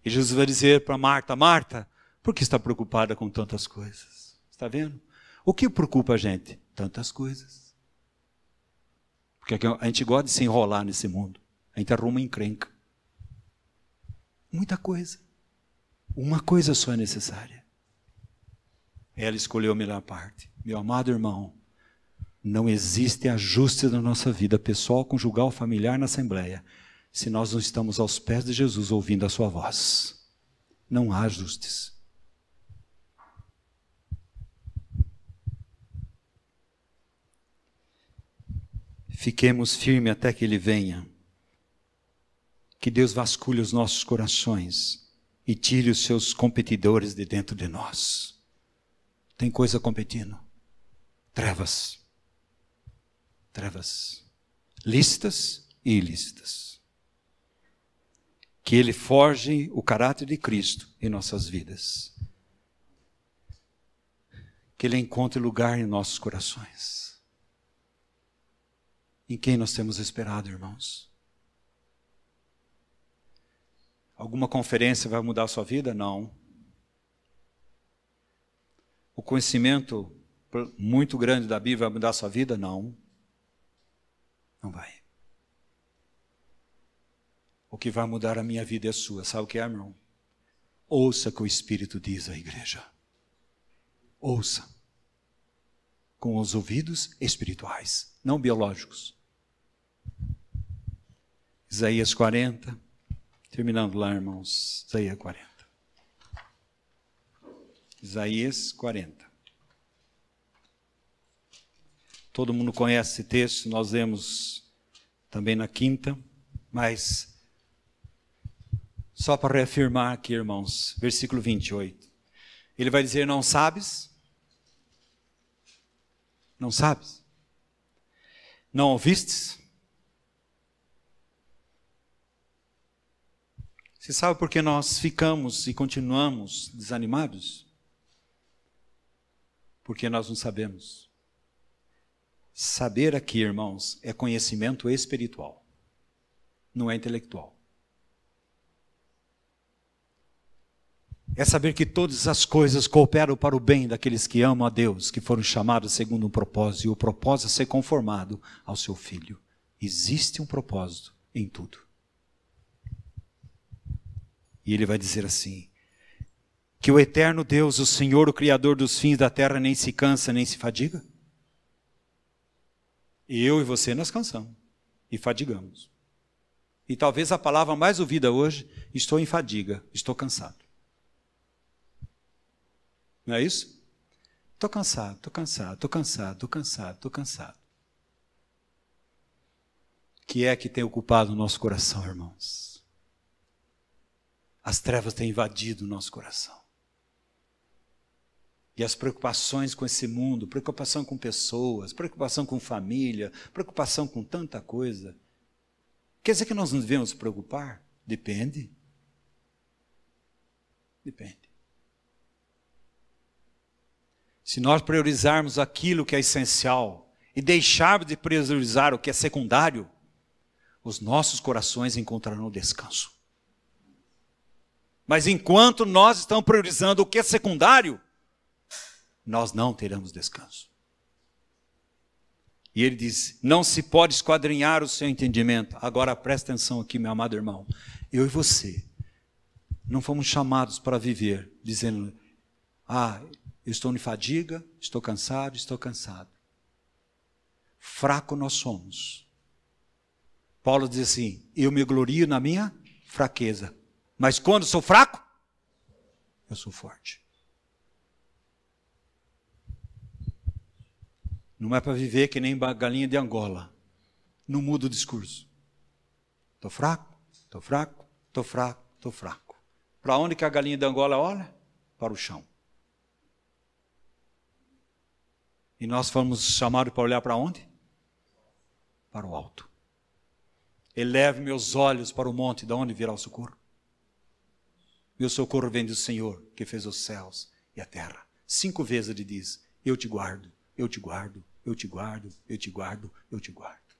E Jesus vai dizer para Marta, Marta, por que está preocupada com tantas coisas? Está vendo? O que preocupa a gente? Tantas coisas. Porque a gente gosta de se enrolar nesse mundo. A gente arruma encrenca. Muita coisa. Uma coisa só é necessária. Ela escolheu a melhor parte. Meu amado irmão, não existe ajuste na nossa vida pessoal, conjugal, familiar, na Assembleia, se nós não estamos aos pés de Jesus ouvindo a sua voz. Não há ajustes. Fiquemos firmes até que Ele venha. Que Deus vasculhe os nossos corações e tire os seus competidores de dentro de nós. Tem coisa competindo. Trevas. Trevas. Lícitas e ilícitas. Que Ele forge o caráter de Cristo em nossas vidas. Que Ele encontre lugar em nossos corações. Em quem nós temos esperado, irmãos? Alguma conferência vai mudar a sua vida? Não. O conhecimento muito grande da Bíblia vai mudar a sua vida? Não. Não vai. O que vai mudar a minha vida é a sua. Sabe o que é, irmão? Ouça o que o Espírito diz à igreja. Ouça. Com os ouvidos espirituais, não biológicos. Isaías 40. Terminando lá, irmãos. Isaías 40. Isaías 40. Todo mundo conhece esse texto, nós lemos também na quinta, mas só para reafirmar aqui, irmãos, versículo 28. Ele vai dizer, não sabes? Não sabes? Não ouvistes? Você sabe por que nós ficamos e continuamos desanimados? Porque nós não sabemos. Saber aqui, irmãos, é conhecimento espiritual, não é intelectual. É saber que todas as coisas cooperam para o bem daqueles que amam a Deus, que foram chamados segundo um propósito, e o propósito é ser conformado ao seu Filho. Existe um propósito em tudo. E ele vai dizer assim, que o eterno Deus, o Senhor, o Criador dos fins da terra, nem se cansa, nem se fadiga? E eu e você nós cansamos e fadigamos. E talvez a palavra mais ouvida hoje, estou em fadiga, estou cansado. Não é isso? Estou cansado, estou cansado, estou cansado, estou cansado, estou cansado. O que é que tem ocupado o nosso coração, irmãos? As trevas têm invadido o nosso coração. E as preocupações com esse mundo, preocupação com pessoas, preocupação com família, preocupação com tanta coisa. Quer dizer que nós não devemos nos preocupar? Depende. Depende. Se nós priorizarmos aquilo que é essencial e deixarmos de priorizar o que é secundário, os nossos corações encontrarão descanso. Mas enquanto nós estamos priorizando o que é secundário, nós não teremos descanso. E ele diz, não se pode esquadrinhar o seu entendimento. Agora presta atenção aqui, meu amado irmão. Eu e você não fomos chamados para viver dizendo, eu estou em fadiga, estou cansado, estou cansado. Fraco nós somos. Paulo diz assim, eu me glorio na minha fraqueza. Mas quando sou fraco, eu sou forte. Não é para viver que nem galinha de Angola. Não muda o discurso. Estou fraco, estou fraco, estou fraco, estou fraco. Para onde que a galinha de Angola olha? Para o chão. E nós fomos chamados para olhar para onde? Para o alto. Eleve meus olhos para o monte, de onde virá o socorro? Meu socorro vem do Senhor, que fez os céus e a terra. 5 vezes ele diz, eu te guardo, eu te guardo, eu te guardo, eu te guardo, eu te guardo.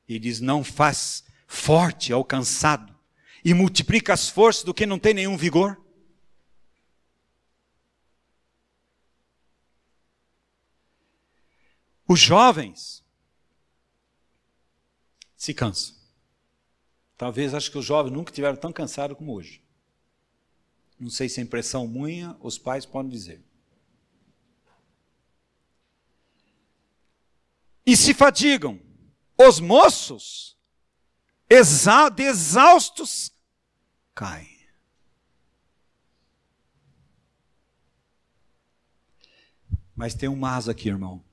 Ele diz, não faz forte ao cansado e multiplica as forças do que não tem nenhum vigor. Os jovens se cansam. Talvez, acho que os jovens nunca estiveram tão cansados como hoje. Não sei se é impressão minha, os pais podem dizer. E se fadigam. Os moços, exaustos, caem. Mas tem um mas aqui, irmão.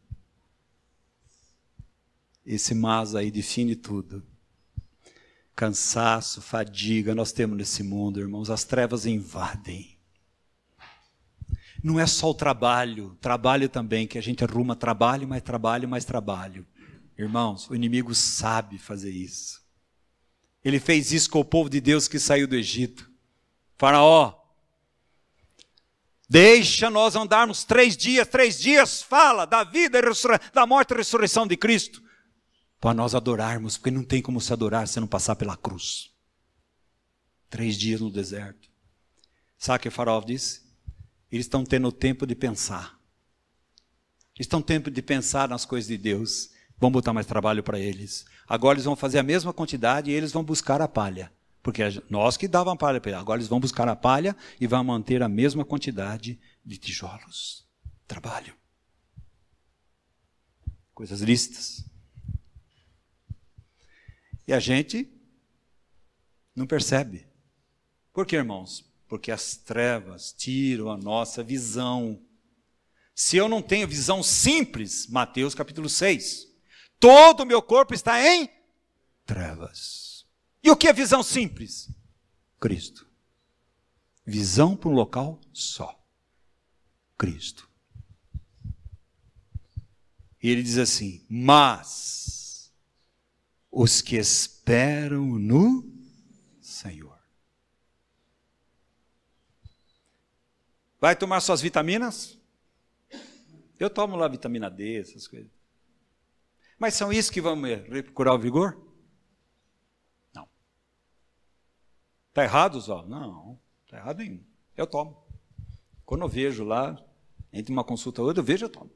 Esse mas aí define tudo. Cansaço, fadiga, nós temos nesse mundo, irmãos, as trevas invadem. Não é só o trabalho também, que a gente arruma trabalho, mais trabalho, mais trabalho. Irmãos, o inimigo sabe fazer isso. Ele fez isso com o povo de Deus que saiu do Egito. Faraó, deixa nós andarmos 3 dias, fala da vida, da morte e ressurreição de Cristo. Para nós adorarmos, porque não tem como se adorar se não passar pela cruz. 3 dias no deserto. Sabe o que o faraó disse? Eles estão tendo tempo de pensar. Eles estão tendo tempo de pensar nas coisas de Deus. Vamos botar mais trabalho para eles. Agora eles vão fazer a mesma quantidade e eles vão buscar a palha. Porque nós que dávamos palha para eles. Agora eles vão buscar a palha e vão manter a mesma quantidade de tijolos. Trabalho. Coisas lícitas. E a gente não percebe. Por quê, irmãos? Porque as trevas tiram a nossa visão. Se eu não tenho visão simples, Mateus capítulo 6, todo o meu corpo está em trevas. E o que é visão simples? Cristo. Visão para um local só. Cristo. E ele diz assim, mas os que esperam no Senhor. Vai tomar suas vitaminas? Eu tomo lá vitamina D, essas coisas. Mas são isso que vão recuperar o vigor? Não. Está errado, Zó? Não, está errado nenhum. Eu tomo. Quando eu vejo lá, entre uma consulta e outra, eu vejo, eu tomo.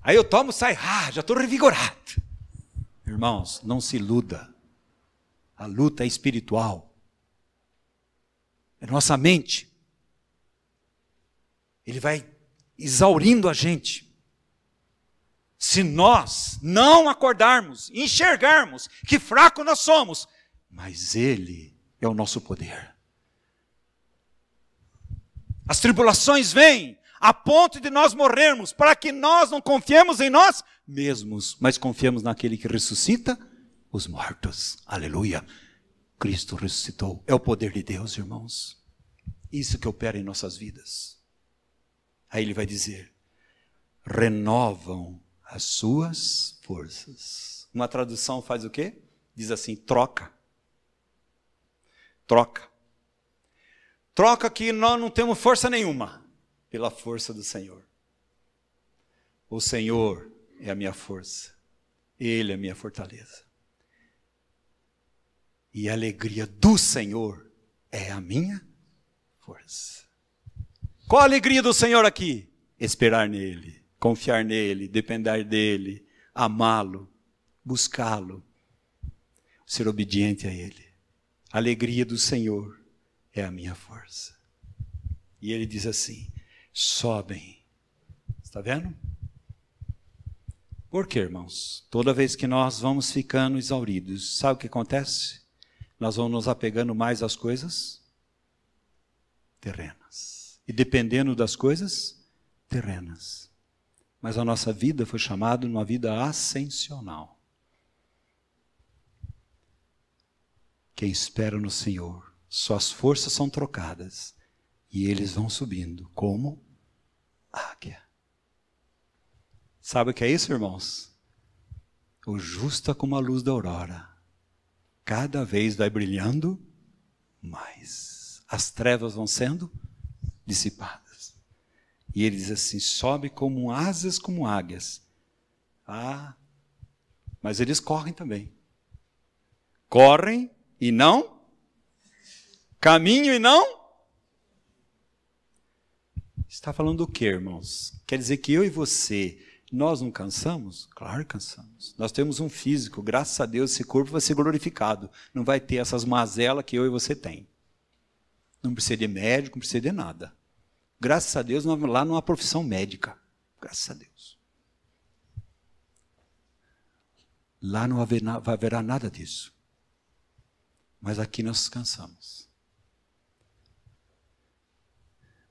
Aí eu tomo, sai, já estou revigorado. Irmãos, não se iluda. A luta é espiritual. é nossa mente. Ele vai exaurindo a gente. Se nós não acordarmos, enxergarmos que fraco nós somos, mas Ele é o nosso poder. As tribulações vêm a ponto de nós morrermos, para que nós não confiemos em nós mesmos, mas confiemos naquele que ressuscita os mortos. Aleluia! Cristo ressuscitou. É o poder de Deus, irmãos. Isso que opera em nossas vidas. Aí ele vai dizer, renovam as suas forças. Uma tradução faz o quê? Diz assim, troca. Troca. Troca que nós não temos força nenhuma pela força do Senhor. O Senhor é a minha força. Ele é a minha fortaleza. E a alegria do Senhor é a minha força. Qual a alegria do Senhor aqui? Esperar nele, confiar nele, depender dele, amá-lo, buscá-lo, ser obediente a ele. A alegria do Senhor é a minha força. E ele diz assim, sobem. Está vendo? Por quê, irmãos? Toda vez que nós vamos ficando exauridos, sabe o que acontece? Nós vamos nos apegando mais às coisas terrenas. E dependendo das coisas terrenas. Mas a nossa vida foi chamada uma vida ascensional. Quem espera no Senhor, suas forças são trocadas e eles vão subindo como águia. Sabe o que é isso, irmãos? O justo é como a luz da aurora. Cada vez vai brilhando mais. As trevas vão sendo dissipadas. E ele diz assim, sobe como asas como águias. Ah, mas eles correm também. Correm e não, caminham e não. Está falando do quê, irmãos? Quer dizer que eu e você, nós não cansamos? Claro que cansamos. Nós temos um físico, graças a Deus, esse corpo vai ser glorificado. Não vai ter essas mazelas que eu e você tem. Não precisa de médico, não precisa de nada. Graças a Deus, lá não há profissão médica. Graças a Deus. Lá não haverá nada disso. Mas aqui nós cansamos.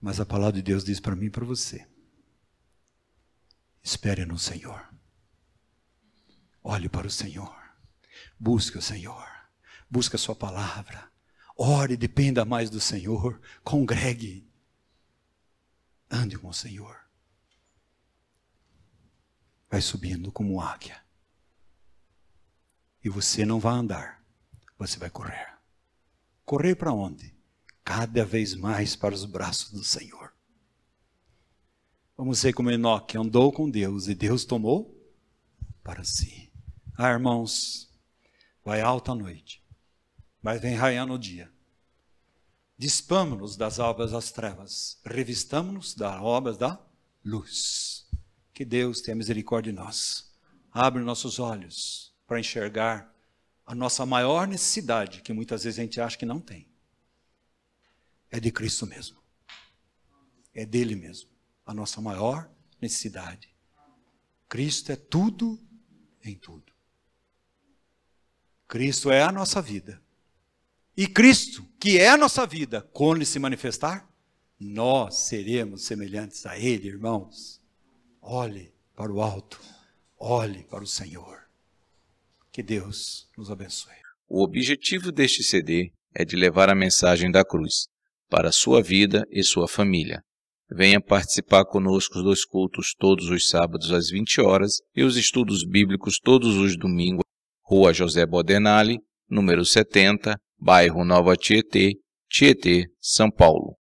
Mas a palavra de Deus diz para mim e para você. Espere no Senhor. Olhe para o Senhor. Busque o Senhor. Busque a sua palavra. Ore, dependa mais do Senhor. Congregue. Ande com o Senhor. Vai subindo como águia. E você não vai andar. Você vai correr. Correr para onde? Cada vez mais para os braços do Senhor. Vamos ser como Enoque, andou com Deus e Deus tomou para si. Ah, irmãos, vai alta a noite, mas vem raiando o dia. Dispamo-nos das obras das trevas, revistamo-nos das obras da luz. Que Deus tenha misericórdia de nós. Abre nossos olhos para enxergar a nossa maior necessidade, que muitas vezes a gente acha que não tem. É de Cristo mesmo. É dele mesmo. A nossa maior necessidade. Cristo é tudo em tudo. Cristo é a nossa vida. E Cristo, que é a nossa vida, quando Ele se manifestar, nós seremos semelhantes a Ele, irmãos. Olhe para o alto. Olhe para o Senhor. Que Deus nos abençoe. O objetivo deste CD é de levar a mensagem da cruz para a sua vida e sua família. Venha participar conosco dos cultos todos os sábados às 20 horas e os estudos bíblicos todos os domingos. Rua José Bodenali, número 70, bairro Nova Tietê, Tietê, São Paulo.